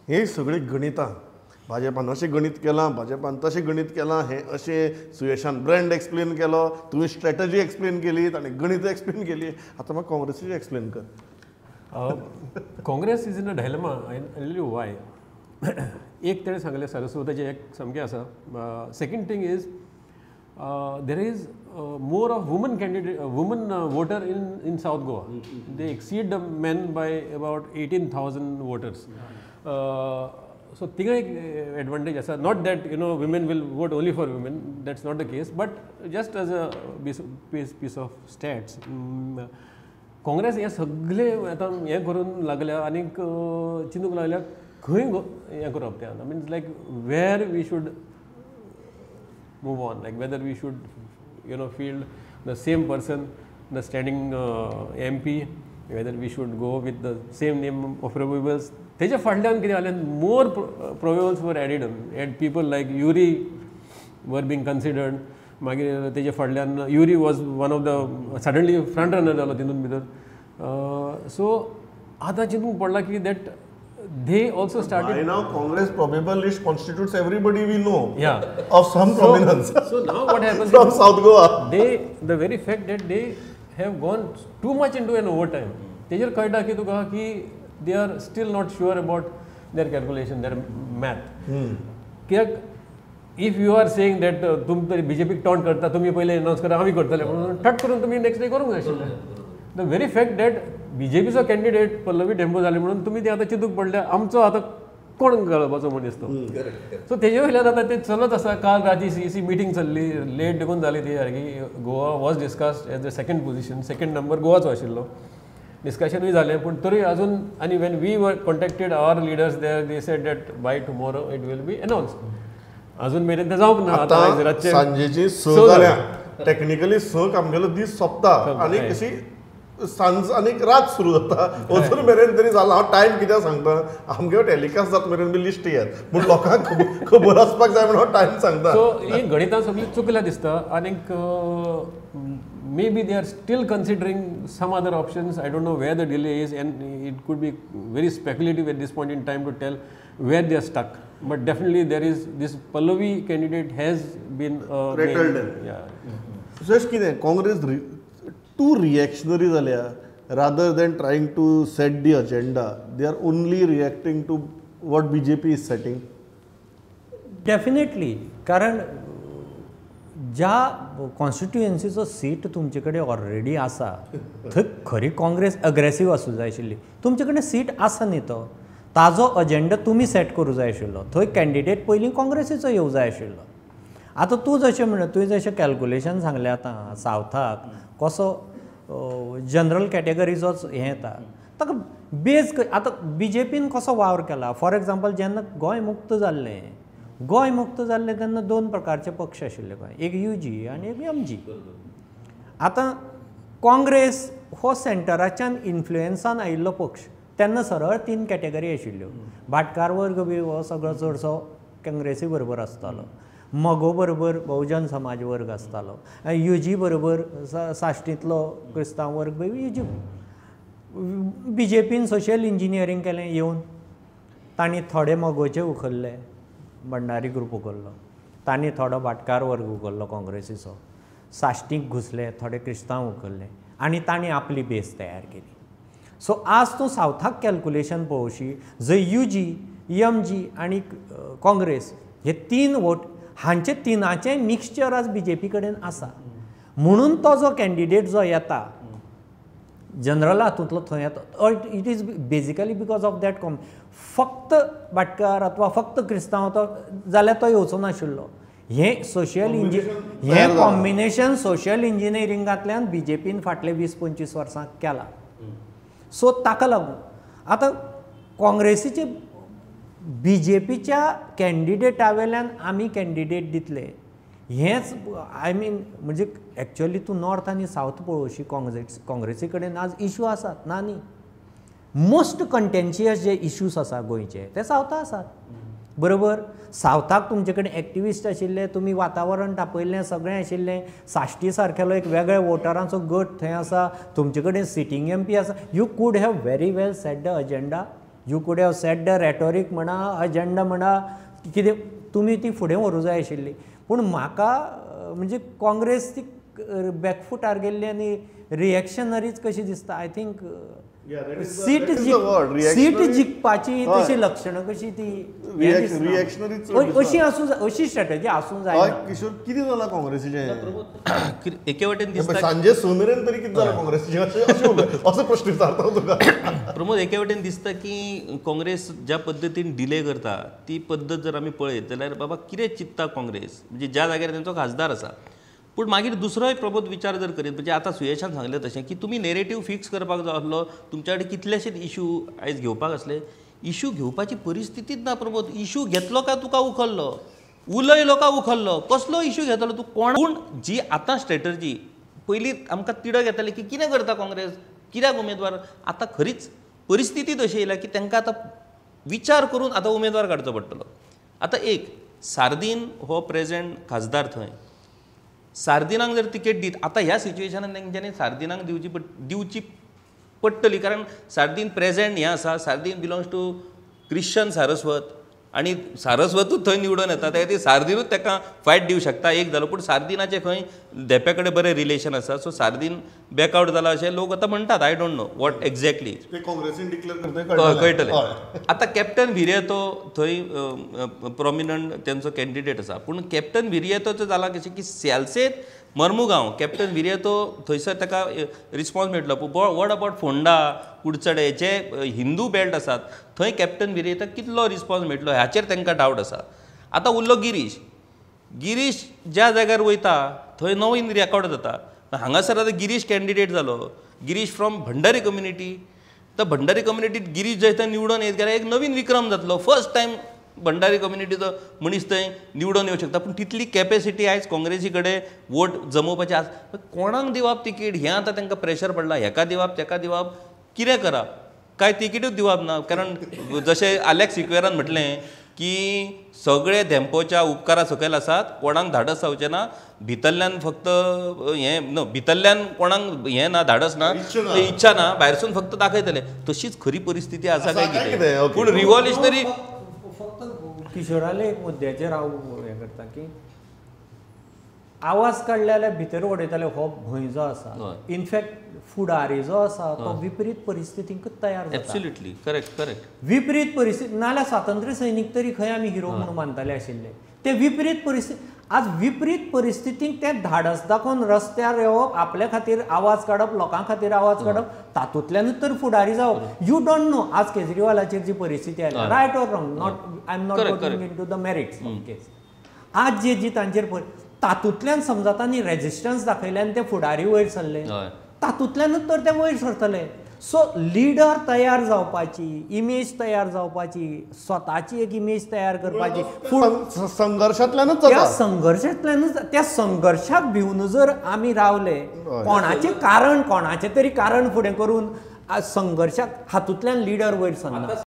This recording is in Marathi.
हे सगळी गणितां भाजपान अशें गणित केलां, भाजपान तशें गणित केलां, हें अशें सुयशान ब्रँड एक्सप्लेन केलो, तुवें स्ट्रॅटजी एक्सप्लेन केली, ताणें गणित एक्सप्लेन केली. आतां म्हाका काँग्रेसीची एक्सप्लेन कर. Congress is in a dilemma. I tell you Y. एक तेणें सांगलें सरस्वताचें एक सामकें आसा. Second thing is there is more of women voter in South Goa. They exceed the men by about 18,000 voters. So tinga ek advantage asa. Not that women will vote only for women. That's not the case. But just as a piece of stats, Congress हे सगळे आता हे करून लागल्या आणि चिंतूंक लागल्या खंय हे करप ते. I mean like where we should move on, like whether we should field the same person, the standing MP, whether we should go with the same name of probables. तेजे फाटल्यान कितें जालें, more probables were added. People like Yuri were being considered. मागीर तेजे फाटल्यान Yuri was one of the suddenly front runner जालो तितून भितर. So आतां चिंतूंक पडला की that they also started. By now, Congress probable list constitutes everybody we know. Yeah. Of some prominence. So now what happens from South Goa. The very fact that they have gone too much into an overtime. तेजर कळटा की तुका की they are still not sure about their calculation, their math. कित्याक if you are saying that तुम तरी BJP टॉन्ट करता, तुम्ही पहिले अनाउन्स करा आम्ही करतले म्हणून ठट करून तुम्ही नेक्स्ट डे करूंक आशिल्ले. द व्हेरी फॅक्ट दॅट BJPचो कॅन्डिडेट पल्लवी ढेंबो जाले म्हणून तुम्ही ते आतां चिंतूक पडले आमचो आतां कोण घालपाचो म्हूण दिसतो. सो तेजे वयल्यान आतां ते चलत आसा. काल राती CEC मिटींग चल्ली, लेट देखून जाली ती की Goa was discussed as the second position. Second number गोवाचो आशिल्लो. डिस्कशनूय जालें पूण तरी अजून आनी when we were contacted our leaders there they said that by tomorrow it will be announce. अजून मेरेन तें जावंक ना. आतां सांजेची 6 जाल्या. टेक्निकली 6 आमगेलो दीस सोंपता आनी कशी सांज आनी रात सुरू जाता. अजून मेरेन तरी जाला. हांव टायम कित्याक सांगता, आमगे टॅलिकास्ट जाता मेरेन बी लिस्ट येत पूण लोकांक खबर आसपाक जाय म्हणून हांव टायम सांगता. सो ही गणितां सगळीं चुकल्या दिसता. आनीक maybe they are still considering some other options. I don't know where the delay is and it could be very speculative at this point in time to tell where they are stuck. But definitely there is this Pallavi candidate has been just कितें काँग्रेस too reactionary जाल्या. rather than trying to set the agenda, they are only reacting to what BJP is setting. Definitely. कारण ज्या कॉन्स्टिट्युएन्सीचो सीट तुमचे कडेन ऑलरेडी आसा थंय खरी काँग्रेस अग्रेसीव आसूं जाय आशिल्ली. तुमचे कडेन सीट आसा न्ही तो ताजो अजेंडा तुमी सेट करूं जाय आशिल्लो. थंय कॅन्डिडेट पयलीं काँग्रेसीचो येवं जाय आशिल्लो. आतां तूं जशें म्हणत तुवें जशें कॅल्कुलेशन सांगलें आतां सावथाक कसो जनरल कॅटेगरीचोच हें येता ताका बेज आतां BJPन कसो वावर केला. फॉर एग्जाम्पल जेन्ना गोंय मुक्त जाल्लें तेन्ना 2 प्रकारचे पक्ष आशिल्ले गोंय. एक UG आनी एक MG. आतां काँग्रेस हो सेंटराच्यान इन्फ्लुएन्सान आयिल्लो पक्ष. तेन्ना सरळ 3 कॅटेगरी आशिल्ल्यो. भाटकार वर्ग बी हो सगळो चडसो काँग्रेसी बरोबर आसतालो. मगो बरोबर बहुजन समाज वर्ग आसतालो. UG बरोबर साश्टींतलो क्रिस्तांव वर्ग UG. BJPन सोशियल इंजिनियरींग केलें येवन. तांणी थोडे मगोचे उखल्ले, भंडारी ग्रूप उखल्लो. तांणी थोडो भाटकार वर्ग उखल्लो काँग्रेसीचो. साश्टींक घुसले, थोडे क्रिस्तांव उखल्ले आनी तांणी आपली बेस तयार केली. सो आज तूं सावथाक कॅल्कुलेशन पळोवशी जंय UG, MG आनी काँग्रेस हे 3 वोट हांचे 3 मिक्सचर आज BJP कडेन आसा. म्हणून तो जो कॅन्डिडेट जो येता जनरल हातूंतलो थंय येता it is basically because of that फक्त भाटकार अथवा फक्त क्रिस्तांव तो जाल्यार तो येवचो नाशिल्लो. हें हें कॉम्बिनेशन सोशियल इंजिनियरिंगांतल्यान BJPन फाटले 20-25 वर्सां केलां. सो ताका लागून आतां काँग्रेसीचे BJPच्या कॅन्डिडेटा वयल्यान आमी कॅन्डिडेट दितले हेंच आय मीन म्हणजे एक्चुअली तूं नॉर्थ आनी सावथ पळोवशी काँग्रेसी कडेन आज इश्यू आसात ना न्ही. मोस्ट कंटेन्शियस जे इश्यूज आसा गोंयचे ते सावथा आसात बरोबर. सावथाक तुमचे कडेन एक्टिविस्ट आशिल्ले, तुमी वातावरण तापयल्लें सगळें आशिल्लें. साश्टी सारकेलो एक वेगळ्या वोटरांचो गट थंय आसा. तुमचे कडेन सिटींग MP आसा. You could have very well set the agenda you कुड हॅव सेट द रेटोरीक म्हणा अजेंडा म्हणा कितें तुमी ती फुडें व्हरूंक जाय आशिल्ली पूण म्हाका म्हणजे काँग्रेस ती बॅकफुटार गेल्ली आनी रिएक्शनरीच कशी दिसता आय थिंक सीट जिखपाची तशी लक्षणां कशी ती अशी स्ट्रॅटजी आसूंक जाय किशोर कितें जालां काँग्रेसीचें एके वटेन दिसता सांजे 6 मेरेन तरी कितें जालां काँग्रेसीचें असो प्रश्न विचारता तुका प्रमोद एके वटेन दिसता की काँग्रेस ज्या पद्दतीन डिले करता ती पद्दत जर आमी पळयत जाल्यार बाबा कितें चिंतता काँग्रेस म्हणजे ज्या जाग्यार तेंचो खासदार आसा पूण मागीर दुसरोय प्रबोध विचार जर करीत म्हणजे आतां सुयेशान सांगलें तशें की तुमी नेरेटीव फिक्स करपाक जाय आसलो तुमच्या कडेन कितलेशेच इशू आयज घेवपाक आसले इशू घेवपाची परिस्थितीच ना प्रबोध इशू घेतलो काय तुका उखल्लो उलयलो काय उखल्लो कसलो इशू घेतलो तूं कोण पूण जी आतां स्ट्रॅटर्जी पयलीं आमकां तिडक येताली की कितें करता काँग्रेस कित्याक उमेदवार आतां खरीच परिस्थिती तशी येयल्या की तांकां आतां विचार करून आतां उमेदवार काडचो पडटलो आतां एक सार्दीन हो प्रेझेंट खासदार थंय सार्दिनाक जर तिकेट दीत आतां ह्या सिच्युएशनान तेंच्यांनी सार्दिनाक दिवची पडटली कारण सार्दीन प्रेझेंट हें आसा Sardinha belongs to Christian Saraswat आनी सारस्वतूच थंय निवडून येता त्या खातीर सार्दिनूच ताका फायट दिवंक शकता एक जालो पूण सार्दिनाचें खंय देप्या कडेन बरें रिलेशन आसा सो सार्दीन बॅकआउट जाला अशें लोक आतां म्हणटात I don't know what exactly काँग्रेसीन डिक्लेअर करता कळटलें आतां कॅप्टन विरेतो थंय प्रॉमिनंट तेंचो कॅन्डिडेट आसा पूण कॅप्टन विरेतोचो जाला कशें की सेल्सेत मर्मुगांव कॅप्टन विरेतो थंयसर ताका रिस्पॉन्स मेळटलो वॉट अबाउट फोंडा कुडचडे जे हिंदू बेल्ट आसात थंय कॅप्टन विरेताक कितलो रिस्पॉन्स मेळटलो ह्याचेर तांकां डावट आसा आतां उरलो गिरीश ज्या जाग्यार वयता थंय नवीन रेकॉर्ड जाता हांगासर आतां गिरीश कॅन्डिडेट जालो गिरीश फ्रॉम भंडारी कम्युनिटी तर भंडारी कम्युनिटीत गिरीश जंय थंय निवडून येत जाल्यार एक नवीन विक्रम जातलो फर्स्ट टायम भंडारी कम्युनिटीचो मनीस थंय निवडून येवंक शकता पूण तितली कॅपेसिटी आयज काँग्रेसी कडेन वोट जमोवपाची आसा कोणाक दिवप तिकीट हें आतां तांकां प्रेशर पडला हेका दिवप तेका दिवप कितें करप कांय तिकीटूच दिवप ना कारण जशें आलेक्स सिक्वेरान म्हटलें की सगळे धेंपोच्या उपकारा सकयल आसात कोणाक धाडस जावचें ना भितरल्यान फक्त हें भितरल्यान कोणाक हें ना धाडस ना इच्छा ना भायरसून फक्त दाखयतले तशीच खरी परिस्थिती आसा काय कितें पूण रिव्हॉल्युशनरी किशोराले एक मुद्द्याचेर हांव हें करता की आवाज काडले जाल्यार भितर उडयताले हो भंय जो आसा इनफॅक्ट फुडारी जो आसा तो विपरीत परिस्थितींकूच तयार जाता एब्सोल्युटली करेक्ट विपरीत परिस्थिती नाल्यार स्वातंत्र्य सैनीक तरी खंय आमी हिरो म्हणून मानताले आशिल्ले ते विपरीत परिस्थिती आज विपरीत परिस्थितीक ते धाडस दाखोवन रस्त्यार येवप आपल्या खातीर आवाज काडप लोकां खातीर आवाज काडप तातूंतल्यानूच तर फुडारी जावप यू डोंट नो आज केजरीवालाचेर जी परिस्थिती आयल्या right or wrong I am not going into the merits case आज जी तांचेर तातूंतल्यान समजा तांणी रेजिस्टन्स दाखयल्यान ते फुडारी वयर सरले तातूंतल्यानूच तर ते वयर सरतले सो लिडर तयार जावपाची इमेज तयार जावपाची स्वताची एक इमेज तयार करपाची संघर्शांतल्यानूच त्या संघर्शाक भिवन जर आमी रावले कोणाचें तरी कारण फुडें करून संघर्शाक हातूंतल्यान लिडर वयर सरना